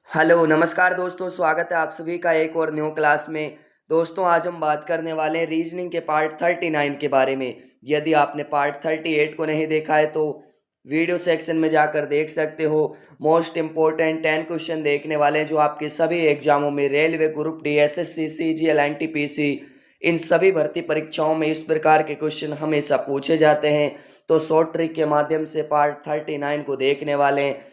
Hello नमस्कार दोस्तों, स्वागत है आप सभी का एक और न्यू क्लास में। दोस्तों आज हम बात करने वाले हैं रीजनिंग के पार्ट 39 के बारे में। यदि आपने पार्ट 38 को नहीं देखा है तो वीडियो सेक्शन में जाकर देख सकते हो। मोस्ट इम्पोर्टेंट 10 क्वेश्चन देखने वाले हैं जो आपके सभी एग्जामों में railway group D, SSC, CGL, NTPC, इन सभी भर्ती परीक्षाओं में इस प्रकार के क्वेश्चन हमेशा पूछे जाते हैं। तो शॉर्ट ट्रिक के माध्यम से पार्ट 39 को देखने वाले हैं।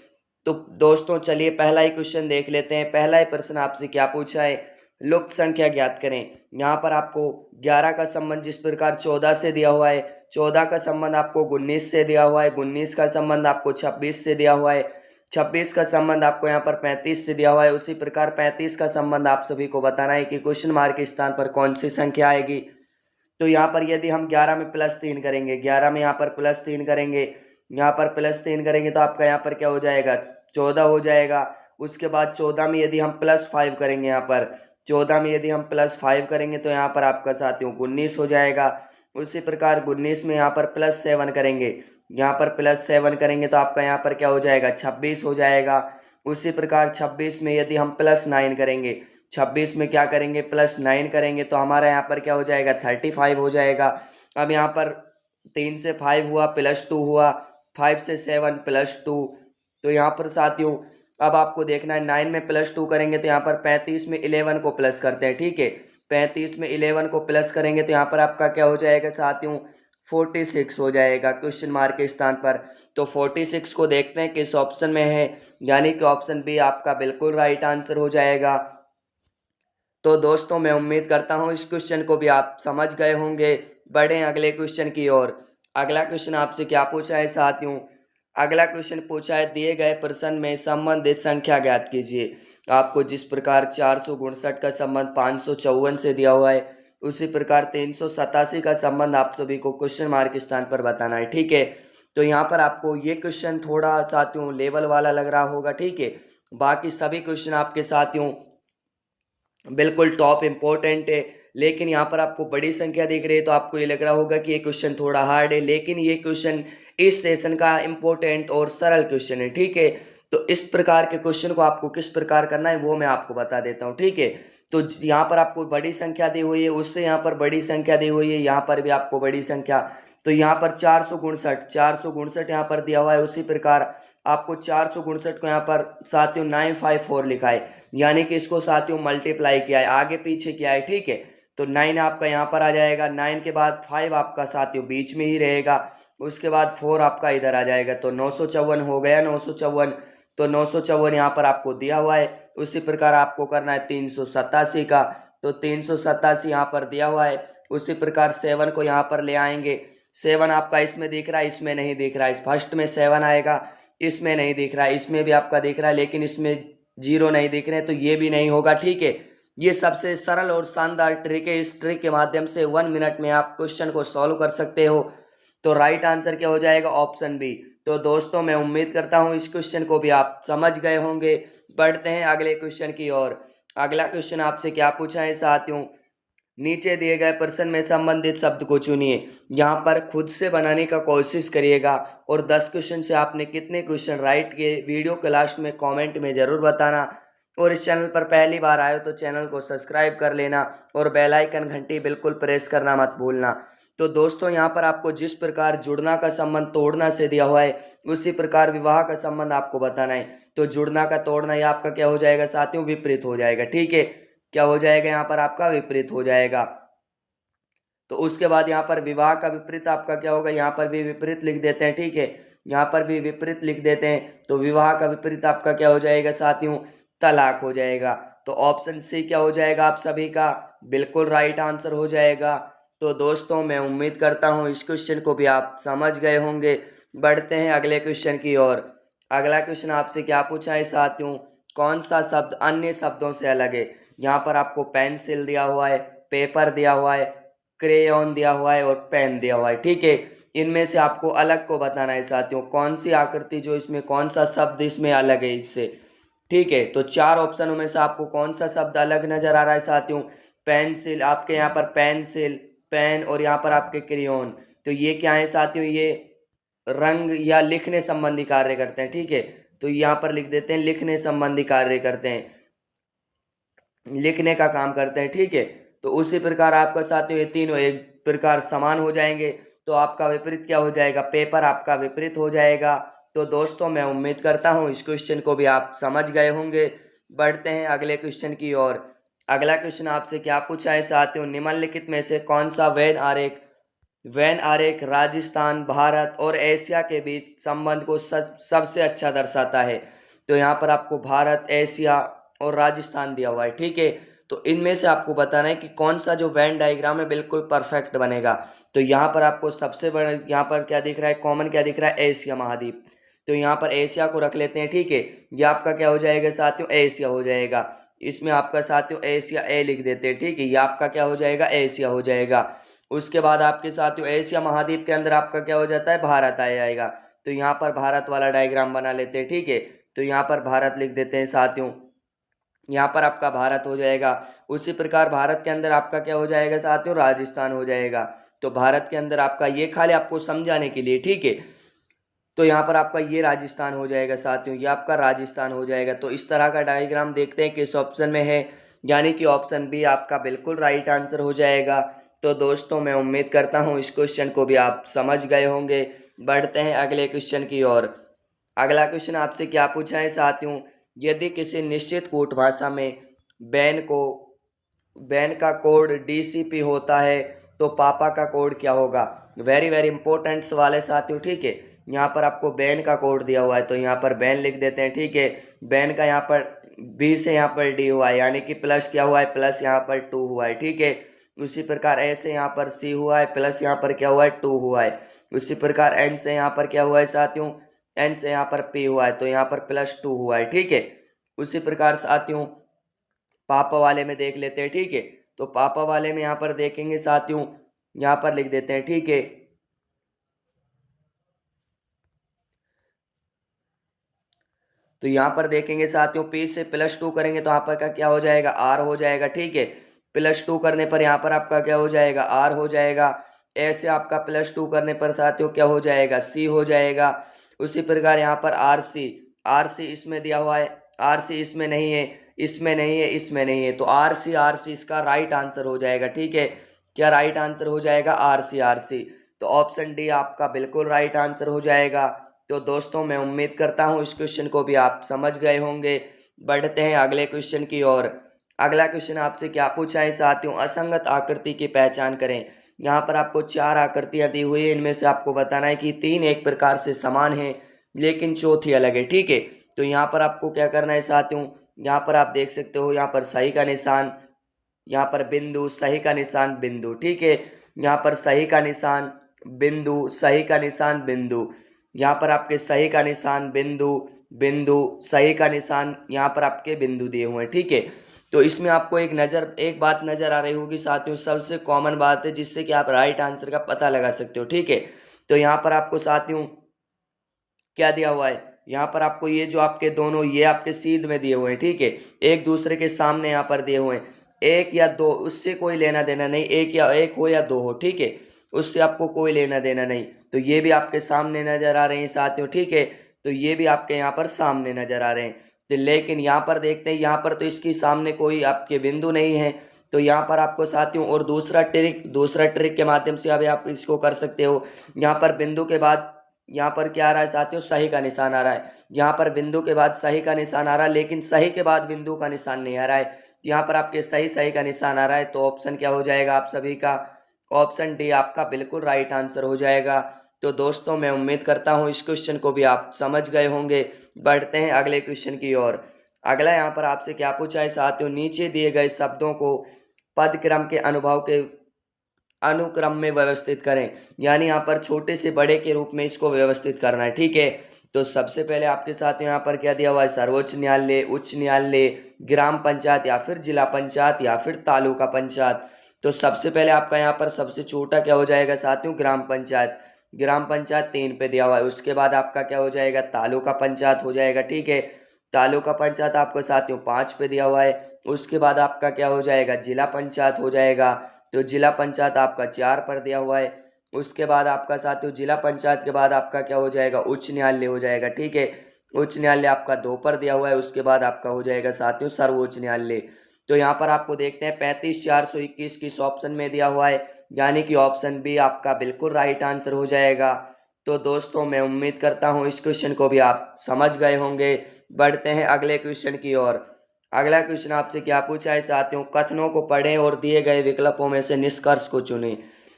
तो दोस्तों चलिए पहला ही क्वेश्चन देख लेते हैं। पहला ही प्रश्न आपसे क्या पूछा है, लुप्त संख्या ज्ञात करें। यहाँ पर आपको 11 का संबंध जिस प्रकार 14 से दिया हुआ है, 14 का संबंध आपको 19 से दिया हुआ है, 19 का संबंध आपको 26 से दिया हुआ है, 26 का संबंध आपको यहाँ पर 35 से दिया हुआ है। उसी प्रकार 35 का संबंध आप सभी को बताना है कि क्वेश्चन मार्क के स्थान पर कौन सी संख्या आएगी। तो यहाँ पर यदि हम 11 में +3 करेंगे, 11 में यहाँ पर +3 करेंगे, यहाँ पर +3 करेंगे तो आपका यहाँ पर क्या हो जाएगा, 14 हो जाएगा। उसके बाद 14 में यदि हम +5 करेंगे, यहाँ पर 14 में यदि हम +5 करेंगे तो यहाँ पर आपका साथियों 19 हो जाएगा। उसी प्रकार 19 में यहाँ पर +7 करेंगे, यहाँ पर +7 करेंगे तो आपका यहाँ पर क्या हो जाएगा, 26 हो जाएगा। उसी प्रकार 26 में यदि हम +9 करेंगे, 26 में क्या करेंगे, +9 करेंगे तो हमारा यहाँ पर क्या हो जाएगा, 35 हो जाएगा। अब यहाँ पर 3 से 5 हुआ, +2 हुआ, 5 से 7 +2। तो यहाँ पर साथियों अब आपको देखना है 9 में +2 करेंगे तो यहाँ पर 35 में 11 को प्लस करते हैं, ठीक है। 35 में 11 को प्लस करेंगे तो यहाँ पर आपका क्या हो जाएगा साथियों, 46 हो जाएगा क्वेश्चन मार्क के स्थान पर। तो 46 को देखते हैं किस ऑप्शन में है, यानी कि ऑप्शन बी आपका बिल्कुल राइट आंसर हो जाएगा। तो दोस्तों मैं उम्मीद करता हूँ इस क्वेश्चन को भी आप समझ गए होंगे। बढ़ें अगले क्वेश्चन की ओर। अगला क्वेश्चन आपसे क्या पूछा है साथियों, अगला क्वेश्चन पूछा है दिए गए प्रश्न में संबंधित संख्या ज्ञात कीजिए। आपको जिस प्रकार 459 का संबंध 554 से दिया हुआ है, उसी प्रकार 387 का संबंध आप सभी को क्वेश्चन मार्क के स्थान पर बताना है, ठीक है। तो यहाँ पर आपको ये क्वेश्चन थोड़ा साथियों लेवल वाला लग रहा होगा, ठीक है। बाकी सभी क्वेश्चन आपके साथियों बिल्कुल टॉप इम्पोर्टेंट है, लेकिन यहाँ पर आपको बड़ी संख्या दिख रही है तो आपको ये लग रहा होगा कि ये क्वेश्चन थोड़ा हार्ड है, लेकिन ये क्वेश्चन इस सेशन का इम्पोर्टेंट और सरल क्वेश्चन है, ठीक है। तो इस प्रकार के क्वेश्चन को आपको किस प्रकार करना है वो मैं आपको बता देता हूँ, ठीक है। तो यहाँ पर आपको बड़ी संख्या दी हुई है, उससे यहाँ पर बड़ी संख्या दी हुई है, यहाँ पर भी आपको बड़ी संख्या। तो यहाँ पर 459 यहाँ पर दिया हुआ है। उसी प्रकार आपको 459 को यहाँ पर साथियों 954 लिखा है, यानी कि इसको साथियों मल्टीप्लाई किया है, आगे पीछे किया है, ठीक है। तो 9 आपका यहाँ पर आ जाएगा, 9 के बाद 5 आपका साथियों बीच में ही रहेगा, उसके बाद 4 आपका इधर आ जाएगा। तो 954 हो गया, 954। तो 954 यहाँ पर आपको दिया हुआ है। उसी प्रकार आपको करना है 387 का, तो 387 यहाँ पर दिया हुआ है। उसी प्रकार 7 को यहाँ पर ले आएंगे। 7 आपका इसमें दिख रहा है, इसमें नहीं दिख रहा है। फर्स्ट में 7 आएगा, इसमें नहीं दिख रहा है, इसमें भी आपका दिख रहा है, लेकिन इसमें 0 नहीं दिख रहे हैं, तो ये भी नहीं होगा, ठीक है। ये सबसे सरल और शानदार ट्रिक है। इस ट्रिक के माध्यम से 1 मिनट में आप क्वेश्चन को सॉल्व कर सकते हो। तो राइट आंसर क्या हो जाएगा, ऑप्शन बी। तो दोस्तों मैं उम्मीद करता हूँ इस क्वेश्चन को भी आप समझ गए होंगे। बढ़ते हैं अगले क्वेश्चन की ओर। अगला क्वेश्चन आपसे क्या पूछा है साथियों, नीचे दिए गए प्रश्न में संबंधित शब्द को चुनिए। यहाँ पर खुद से बनाने का कोशिश करिएगा और 10 क्वेश्चन से आपने कितने क्वेश्चन राइट किए वीडियो के लास्ट में कमेंट में ज़रूर बताना। और इस चैनल पर पहली बार आए हो तो चैनल को सब्सक्राइब कर लेना और बेल आइकन घंटी बिल्कुल प्रेस करना मत भूलना। तो दोस्तों यहाँ पर आपको जिस प्रकार जुड़ना का संबंध तोड़ना से दिया हुआ है, उसी प्रकार विवाह का संबंध आपको बताना है। तो जुड़ना का तोड़ना ये आपका क्या हो जाएगा साथियों, विपरीत हो जाएगा, ठीक है। क्या हो जाएगा यहाँ पर आपका, विपरीत हो जाएगा। तो उसके बाद यहाँ पर विवाह का विपरीत आपका क्या होगा, यहाँ पर भी विपरीत लिख देते हैं, ठीक है। यहाँ पर भी विपरीत लिख देते हैं। तो विवाह का विपरीत आपका क्या हो जाएगा साथियों, तलाक हो जाएगा। तो ऑप्शन सी क्या हो जाएगा आप सभी का, बिल्कुल राइट आंसर हो जाएगा। तो दोस्तों मैं उम्मीद करता हूँ इस क्वेश्चन को भी आप समझ गए होंगे। बढ़ते हैं अगले क्वेश्चन की ओर। अगला क्वेश्चन आपसे क्या पूछा है साथियों, कौन सा शब्द अन्य शब्दों से अलग है। यहाँ पर आपको पेंसिल दिया हुआ है, पेपर दिया हुआ है, क्रेयॉन दिया हुआ है और पेन दिया हुआ है, ठीक है। इनमें से आपको अलग को बताना है साथियों, कौन सी आकृति जो इसमें कौन सा शब्द इसमें अलग है इससे, ठीक है। तो 4 ऑप्शनों में से आपको कौन सा शब्द अलग नजर आ रहा है साथियों, पेंसिल, आपके यहाँ पर पेंसिल, पेन और यहाँ पर आपके क्रेयॉन। तो ये क्या है साथियों, ये रंग या लिखने संबंधी कार्य करते हैं, ठीक है। तो यहाँ पर लिख देते हैं लिखने संबंधी कार्य करते हैं, लिखने का काम करते हैं, ठीक है। तो उसी प्रकार आपका साथियों ये तीनों एक प्रकार समान हो जाएंगे, तो आपका विपरीत क्या हो जाएगा, पेपर आपका विपरीत हो जाएगा। तो दोस्तों मैं उम्मीद करता हूँ इस क्वेश्चन को भी आप समझ गए होंगे। बढ़ते हैं अगले क्वेश्चन की ओर। अगला क्वेश्चन आपसे क्या पूछा है साथियों, निम्नलिखित में से कौन सा वैन आरेख राजस्थान, भारत और एशिया के बीच संबंध को सबसे अच्छा दर्शाता है। तो यहाँ पर आपको भारत, एशिया और राजस्थान दिया हुआ है, ठीक है। तो इनमें से आपको बताना है कि कौन सा जो वैन डायग्राम है बिल्कुल परफेक्ट बनेगा। तो यहाँ पर आपको सबसे बड़ा यहाँ पर क्या दिख रहा है, कॉमन क्या दिख रहा है, एशिया महाद्वीप। तो यहाँ पर एशिया को रख लेते हैं, ठीक है। ये आपका क्या हो जाएगा साथियों, एशिया हो जाएगा। इसमें आपका साथियों एशिया ए लिख देते हैं, ठीक है। ये आपका क्या हो जाएगा, एशिया हो जाएगा। उसके बाद आपके साथियों एशिया महाद्वीप के अंदर आपका क्या हो जाता है, भारत आ जाएगा। तो यहाँ पर भारत वाला डायग्राम बना लेते हैं, ठीक है। तो यहाँ पर भारत लिख देते हैं साथियों, यहाँ पर आपका भारत हो जाएगा। उसी प्रकार भारत के अंदर आपका क्या हो जाएगा साथियों, राजस्थान हो जाएगा। तो भारत के अंदर आपका ये खाली आपको समझाने के लिए, ठीक है। तो यहाँ पर आपका ये राजस्थान हो जाएगा साथियों, ये आपका राजस्थान हो जाएगा। तो इस तरह का डायग्राम देखते हैं किस ऑप्शन में है, यानी कि ऑप्शन बी आपका बिल्कुल राइट आंसर हो जाएगा। तो दोस्तों मैं उम्मीद करता हूँ इस क्वेश्चन को भी आप समझ गए होंगे। बढ़ते हैं अगले क्वेश्चन की ओर। अगला क्वेश्चन आपसे क्या पूछा है साथियों, यदि किसी निश्चित कूट भाषा में बैन का कोड डीसीपी होता है तो पापा का कोड क्या होगा। वेरी वेरी इंपॉर्टेंट सवाल है साथियों, ठीक है। यहाँ पर आपको बैन का कोड दिया हुआ है, तो यहाँ पर बैन लिख देते हैं, ठीक है। बैन का यहाँ पर बी से यहाँ पर डी हुआ है, यानी कि प्लस क्या हुआ है, प्लस यहाँ पर 2 हुआ है, ठीक है। उसी प्रकार ए से यहाँ पर सी हुआ है, प्लस यहाँ पर क्या हुआ है, 2 हुआ है। उसी प्रकार एन से यहाँ पर क्या हुआ है साथियों, एन से यहाँ पर पी हुआ है, तो यहाँ पर +2 हुआ है, ठीक है। उसी प्रकार साथियों पापा वाले में देख लेते हैं, ठीक है। तो पापा वाले में यहाँ पर देखेंगे साथियों, यहाँ पर लिख देते हैं, ठीक है। तो यहाँ पर देखेंगे साथियों पी से +2 करेंगे तो यहाँ पर क्या हो जाएगा, आर हो जाएगा, ठीक है। +2 करने पर यहाँ पर आपका क्या हो जाएगा, आर हो जाएगा। ऐसे आपका +2 करने पर साथियों क्या हो जाएगा, सी हो जाएगा। उसी प्रकार यहाँ पर आर सी इसमें दिया हुआ है, आर सी इसमें नहीं है, इसमें नहीं है, इसमें नहीं है। तो आर सी इसका राइट आंसर हो जाएगा, ठीक है। क्या राइट आंसर हो जाएगा, आर सी। तो ऑप्शन डी आपका बिल्कुल राइट आंसर हो जाएगा। तो दोस्तों मैं उम्मीद करता हूँ इस क्वेश्चन को भी आप समझ गए होंगे। बढ़ते हैं अगले क्वेश्चन की ओर। अगला क्वेश्चन आपसे क्या पूछा है साथियों, असंगत आकृति की पहचान करें। यहाँ पर आपको 4 आकृतियां दी हुई है, इनमें से आपको बताना है कि 3 एक प्रकार से समान है लेकिन चौथी अलग है, ठीक है। तो यहाँ पर आपको क्या करना है साथियों, यहाँ पर आप देख सकते हो, यहाँ पर सही का निशान, यहाँ पर बिंदु, सही का निशान, बिंदु, ठीक है। यहाँ पर सही का निशान, बिंदु, सही का निशान, बिंदु। यहाँ पर आपके सही का निशान, बिंदु, बिंदु, सही का निशान, यहाँ पर आपके बिंदु दिए हुए हैं, ठीक है। तो इसमें आपको एक बात नजर आ रही होगी साथियों, सबसे कॉमन बात है जिससे कि आप राइट आंसर का पता लगा सकते हो, ठीक है। तो यहाँ पर आपको साथियों क्या दिया हुआ है, यहाँ पर आपको ये जो आपके दोनों ये आपके सीध में दिए हुए हैं, ठीक है। एक दूसरे के सामने यहाँ पर दिए हुए हैं, एक या दो, उससे कोई लेना देना नहीं, एक हो या दो हो, ठीक है। उससे आपको कोई लेना देना नहीं। तो ये भी आपके सामने नजर आ रहे हैं साथियों, ठीक है। तो ये भी आपके यहाँ पर सामने नजर आ रहे हैं। तो लेकिन यहाँ पर देखते हैं, यहाँ पर तो इसकी सामने कोई आपके बिंदु नहीं है। तो यहाँ पर आपको साथियों और दूसरा ट्रिक के माध्यम से अभी आप इसको कर सकते हो। यहाँ पर बिंदु के बाद यहाँ पर क्या आ रहा है साथियों, सही का निशान आ रहा है। यहाँ पर बिंदु के बाद सही का निशान आ रहा है, लेकिन सही के बाद बिंदु का निशान नहीं आ रहा है। यहाँ पर आपके सही का निशान आ रहा है। तो ऑप्शन क्या हो जाएगा आप सभी का, ऑप्शन डी आपका बिल्कुल राइट आंसर हो जाएगा। तो दोस्तों मैं उम्मीद करता हूँ इस क्वेश्चन को भी आप समझ गए होंगे। बढ़ते हैं अगले क्वेश्चन की ओर। अगला यहाँ पर आपसे क्या पूछा है साथियों, नीचे दिए गए शब्दों को पद क्रम के अनुभव के अनुक्रम में व्यवस्थित करें, यानी यहाँ पर छोटे से बड़े के रूप में इसको व्यवस्थित करना है, ठीक है। तो सबसे पहले आपके साथ यहाँ पर क्या दिया हुआ है, सर्वोच्च न्यायालय, उच्च न्यायालय, ग्राम पंचायत या फिर जिला पंचायत या फिर तालुका पंचायत। तो सबसे पहले आपका यहाँ पर सबसे छोटा क्या हो जाएगा साथियों, ग्राम पंचायत। ग्राम पंचायत 3 पे दिया हुआ है। उसके बाद आपका क्या हो जाएगा, तालुका पंचायत हो जाएगा, ठीक है। तालुका पंचायत आपको साथियों 5 पे दिया हुआ है। उसके बाद आपका क्या हो जाएगा, जिला पंचायत हो जाएगा। तो जिला पंचायत आपका 4 पर दिया हुआ है। उसके बाद आपका साथियों जिला पंचायत के बाद आपका क्या हो जाएगा, उच्च न्यायालय हो जाएगा, ठीक है। उच्च न्यायालय आपका 2 पर दिया हुआ है। उसके बाद आपका हो जाएगा साथियों सर्वोच्च न्यायालय। तो यहाँ पर आपको देखते हैं 35,421 किस ऑप्शन में दिया हुआ है, यानी कि ऑप्शन बी आपका बिल्कुल राइट आंसर हो जाएगा। तो दोस्तों मैं उम्मीद करता हूँ इस क्वेश्चन को भी आप समझ गए होंगे। बढ़ते हैं अगले क्वेश्चन की ओर। अगला क्वेश्चन आपसे क्या पूछा है साथियों, कथनों को पढ़ें और दिए गए विकल्पों में से निष्कर्ष को चुनें।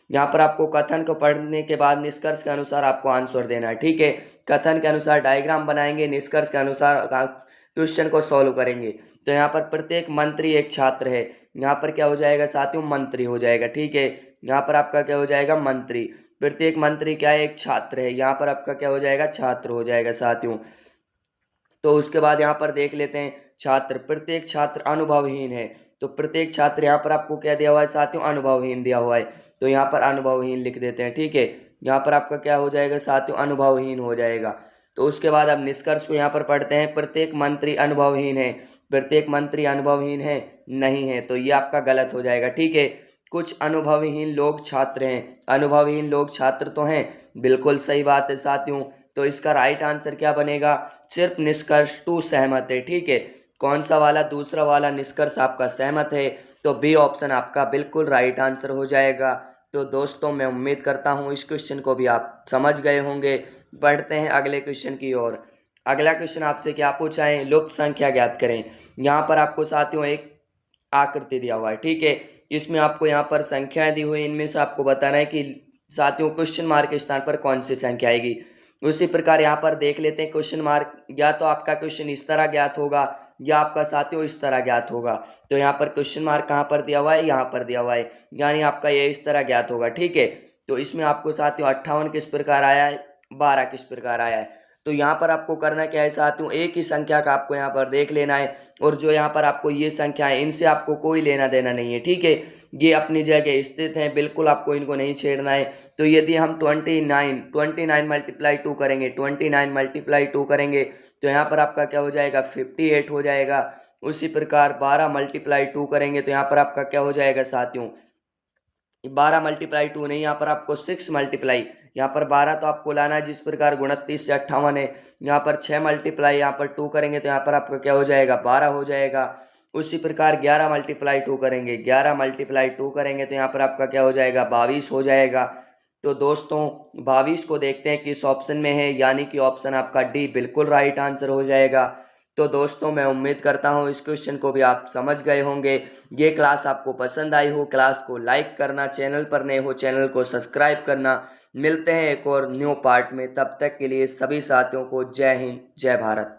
यहाँ पर आपको कथन को पढ़ने के बाद निष्कर्ष के अनुसार आपको आंसर देना है, ठीक है। कथन के अनुसार डायग्राम बनाएंगे, निष्कर्ष के अनुसार क्वेश्चन को सॉल्व करेंगे। तो यहाँ पर प्रत्येक मंत्री एक छात्र है, यहाँ पर क्या हो जाएगा साथियों, मंत्री हो जाएगा, ठीक है। यहाँ पर आपका क्या हो जाएगा, मंत्री। प्रत्येक मंत्री क्या है, एक छात्र है, यहाँ पर आपका क्या हो जाएगा, छात्र हो जाएगा साथियों। तो उसके बाद यहाँ पर देख लेते हैं छात्र, प्रत्येक छात्र अनुभवहीन है। तो प्रत्येक छात्र यहाँ पर आपको क्या दिया हुआ है साथियों, अनुभवहीन दिया हुआ है। तो यहाँ पर अनुभवहीन लिख देते हैं, ठीक है। यहाँ पर आपका क्या हो जाएगा साथियों, अनुभवहीन हो जाएगा। तो उसके बाद अब निष्कर्ष को यहाँ पर पढ़ते हैं, प्रत्येक मंत्री अनुभवहीन है। प्रत्येक मंत्री अनुभवहीन है, नहीं है, तो ये आपका गलत हो जाएगा, ठीक है। कुछ अनुभवहीन लोग छात्र हैं, अनुभवहीन लोग छात्र तो हैं, बिल्कुल सही बात है साथियों। तो इसका राइट आंसर क्या बनेगा, सिर्फ निष्कर्ष टू सहमत है, ठीक है। कौन सा वाला, दूसरा वाला निष्कर्ष आपका सहमत है, तो बी ऑप्शन आपका बिल्कुल राइट आंसर हो जाएगा। तो दोस्तों मैं उम्मीद करता हूँ इस क्वेश्चन को भी आप समझ गए होंगे। बढ़ते हैं अगले क्वेश्चन की ओर। अगला क्वेश्चन आपसे क्या पूछा है, लुप्त संख्या ज्ञात करें। यहाँ पर आपको साथियों एक आकृति दिया हुआ है, ठीक है। इसमें आपको यहाँ पर संख्याएं दी हुई, इनमें से आपको बताना है कि साथियों क्वेश्चन मार्क के स्थान पर कौन सी संख्या आएगी। उसी प्रकार यहाँ पर देख लेते हैं क्वेश्चन मार्क, या तो आपका क्वेश्चन इस तरह ज्ञात होगा या आपका साथियों इस तरह ज्ञात होगा। तो यहाँ पर क्वेश्चन मार्क कहाँ पर दिया हुआ है, यहाँ पर दिया हुआ है, यानी आपका ये इस तरह ज्ञात होगा, ठीक है। तो इसमें आपको साथियों 58 किस प्रकार आया है, 12 किस प्रकार आया है। तो यहाँ पर आपको करना क्या है साथियों, एक ही संख्या का आपको यहाँ पर देख लेना है, और जो यहाँ पर आपको ये संख्या है इनसे आपको कोई लेना देना नहीं है, ठीक है। ये अपनी जगह स्थित हैं, बिल्कुल आपको इनको नहीं छेड़ना है। तो यदि हम 29 मल्टीप्लाई 2 करेंगे, 29 मल्टीप्लाई 2 करेंगे, तो यहाँ पर आपका क्या हो जाएगा, 58 हो जाएगा। उसी प्रकार 12 मल्टीप्लाई 2 करेंगे, तो यहाँ पर आपका क्या हो जाएगा साथियों, 12 मल्टीप्लाई 2 नहीं, यहाँ पर आपको 6 मल्टीप्लाई, यहाँ पर 12 तो आपको लाना है, जिस प्रकार 29 से 58 है। यहाँ पर 6 मल्टीप्लाई यहाँ पर 2 करेंगे, तो यहाँ पर आपका क्या हो जाएगा, 12 हो जाएगा। उसी प्रकार 11 मल्टीप्लाई 2 करेंगे, 11 मल्टीप्लाई 2 करेंगे, तो यहाँ पर आपका क्या हो जाएगा, 22 हो जाएगा। तो दोस्तों 22 को देखते हैं किस ऑप्शन में है, यानी कि ऑप्शन आपका डी बिल्कुल राइट आंसर हो जाएगा। तो दोस्तों मैं उम्मीद करता हूँ इस क्वेश्चन को भी आप समझ गए होंगे। ये क्लास आपको पसंद आई हो, क्लास को लाइक करना, चैनल पर नए हो चैनल को सब्सक्राइब करना। मिलते हैं एक और न्यू पार्ट में, तब तक के लिए सभी साथियों को जय हिंद, जय भारत।